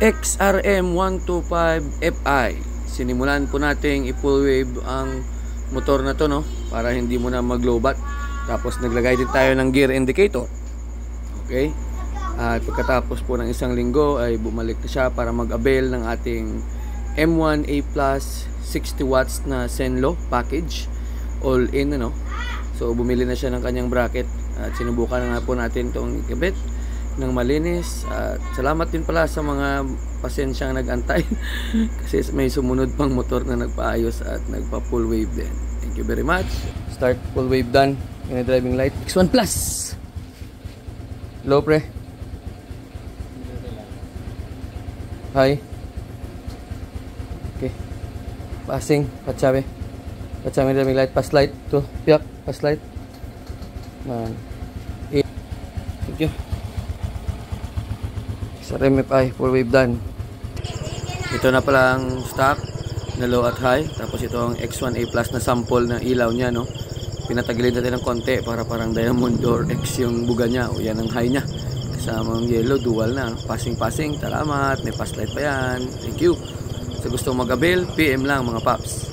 XRM 125Fi. Sinimulan po nating i-full wave ang motor na to, no, para hindi mo na mag-lowbat. Tapos naglagay din tayo ng gear indicator. Okay? At pagkatapos po ng isang linggo ay bumalik na siya para mag-avail ng ating M1A Plus 60 watts na Zenlo package, all in, ano. So bumili na siya ng kanyang bracket at sinubukan na nga po natin itong ikabit ng malinis. At salamat din pala sa mga pasensyang nag-antay kasi may sumunod pang motor na nagpaayos at nagpa full wave din. Thank you very much. Start full wave done. Yung driving light X1 Plus. Low pre. High. Okay. Passing. Patsabi. Patsabi driving light. Pass light. To. Piak. Pass light. Man. Thank you. Sa MFI, full wave done. Ito na pala ang stock na low at high. Tapos ito ang X1A Plus na sample na ilaw niya, no. Pinatagilid natin ng konti para parang Diamond or X yung buga niya. O yan ang high niya. Kasamang yellow, dual na. Passing. Salamat. May pass light pa yan. Thank you. Sa gustong mag-avail, PM lang mga paps.